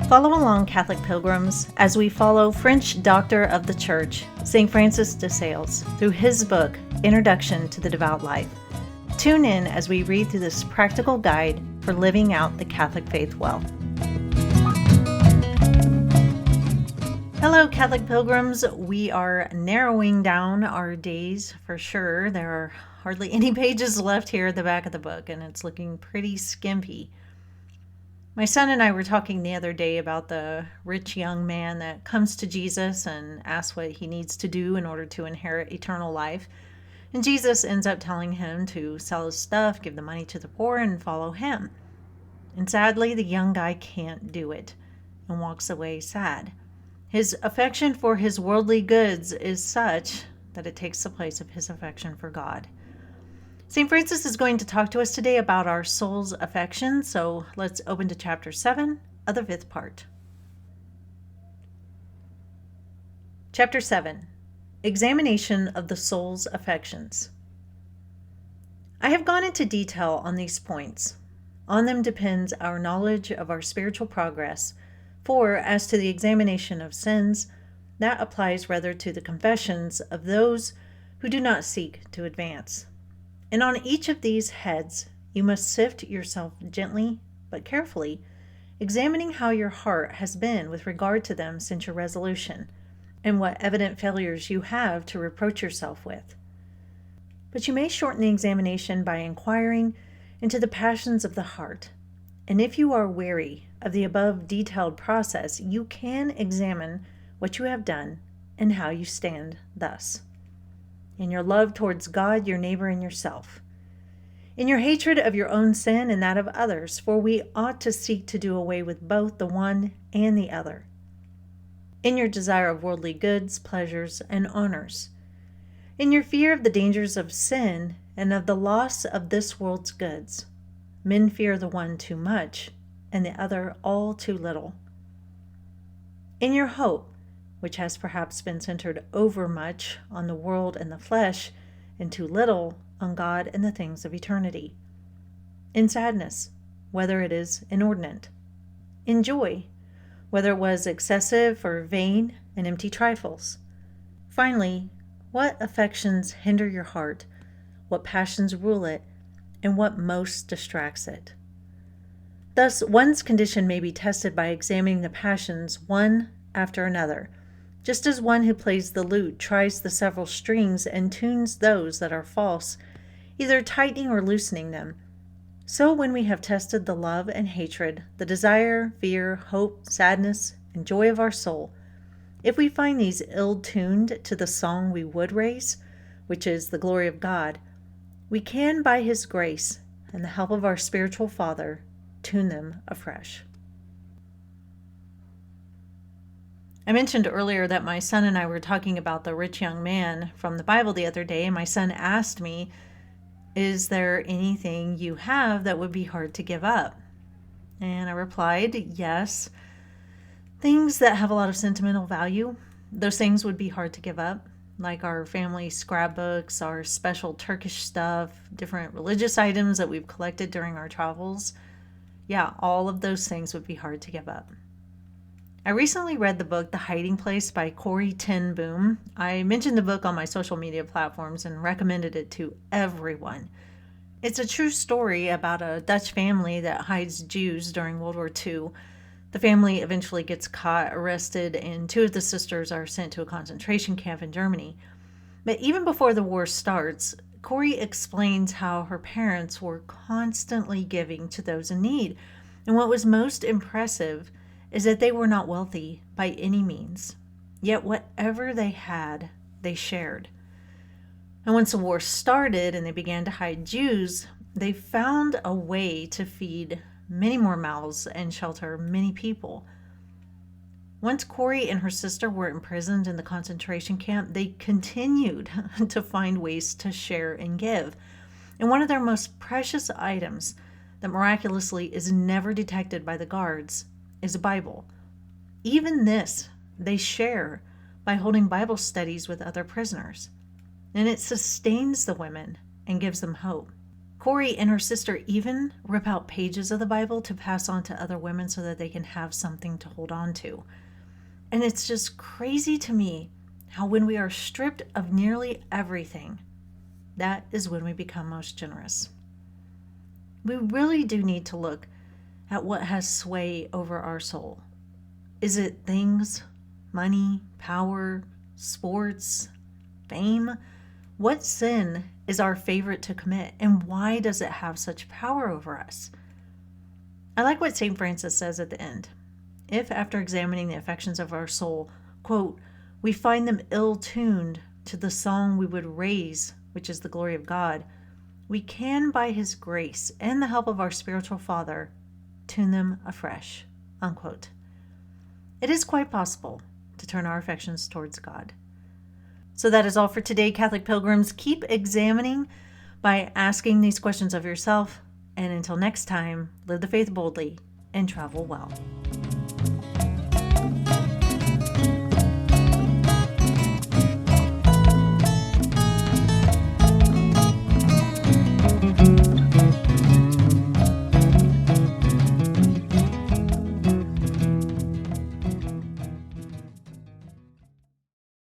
Follow along, Catholic Pilgrims, as we follow French doctor of the Church, St. Francis de Sales, through his book, Introduction to the Devout Life. Tune in as we read through this practical guide for living out the Catholic faith well. Hello, Catholic Pilgrims. We are narrowing down our days for sure. There are hardly any pages left here at the back of the book, and it's looking pretty skimpy. My son and I were talking the other day about the rich young man that comes to Jesus and asks what he needs to do in order to inherit eternal life. And Jesus ends up telling him to sell his stuff, give the money to the poor, and follow him. And sadly, the young guy can't do it and walks away sad. His affection for his worldly goods is such that it takes the place of his affection for God. St. Francis is going to talk to us today about our soul's affection, so let's open to chapter 7 of the 5th part. Chapter 7. Examination of the soul's affections. I have gone into detail on these points. On them depends our knowledge of our spiritual progress, for as to the examination of sins, that applies rather to the confessions of those who do not seek to advance. And on each of these heads, you must sift yourself gently but carefully, examining how your heart has been with regard to them since your resolution, and what evident failures you have to reproach yourself with. But you may shorten the examination by inquiring into the passions of the heart, and if you are weary of the above detailed process, you can examine what you have done and how you stand thus. In your love towards God, your neighbor, and yourself. In your hatred of your own sin and that of others, for we ought to seek to do away with both the one and the other. In your desire of worldly goods, pleasures, and honors. In your fear of the dangers of sin and of the loss of this world's goods. Men fear the one too much, and the other all too little. In your hope, which has perhaps been centered overmuch on the world and the flesh, and too little on God and the things of eternity. In sadness, whether it is inordinate. In joy, whether it was excessive or vain and empty trifles. Finally, what affections hinder your heart, what passions rule it, and what most distracts it. Thus, one's condition may be tested by examining the passions one after another, just as one who plays the lute tries the several strings and tunes those that are false, either tightening or loosening them. So when we have tested the love and hatred, the desire, fear, hope, sadness, and joy of our soul, if we find these ill-tuned to the song we would raise, which is the glory of God, we can, by His grace and the help of our spiritual Father, tune them afresh. I mentioned earlier that my son and I were talking about the rich young man from the Bible the other day, and my son asked me, "Is there anything you have that would be hard to give up?" And I replied, yes. Things that have a lot of sentimental value, those things would be hard to give up, like our family scrapbooks, our special Turkish stuff, different religious items that we've collected during our travels. Yeah, all of those things would be hard to give up. I recently read the book The Hiding Place by Corrie ten Boom. I mentioned the book on my social media platforms and recommended it to everyone. It's a true story about a Dutch family that hides Jews during World War II. The family eventually gets caught, arrested, and 2 of the sisters are sent to a concentration camp in Germany. But even before the war starts, Corrie explains how her parents were constantly giving to those in need. And what was most impressive is that they were not wealthy by any means. Yet whatever they had, they shared. And once the war started and they began to hide Jews, they found a way to feed many more mouths and shelter many people. Once Corrie and her sister were imprisoned in the concentration camp, they continued to find ways to share and give. And one of their most precious items that miraculously is never detected by the guards is a Bible. Even this they share by holding Bible studies with other prisoners. And it sustains the women and gives them hope. Corey and her sister even rip out pages of the Bible to pass on to other women so that they can have something to hold on to. And it's just crazy to me how when we are stripped of nearly everything, that is when we become most generous. We really do need to look at what has sway over our soul. Is it things, money, power, sports, fame? What sin is our favorite to commit, and why does it have such power over us? I like what St. Francis says at the end. If, after examining the affections of our soul, quote, we find them ill-tuned to the song we would raise, which is the glory of God, we can, by His grace and the help of our spiritual Father, tune them afresh, unquote. It is quite possible to turn our affections towards God. So that is all for today, Catholic Pilgrims. Keep examining by asking these questions of yourself. And until next time, live the faith boldly and travel well.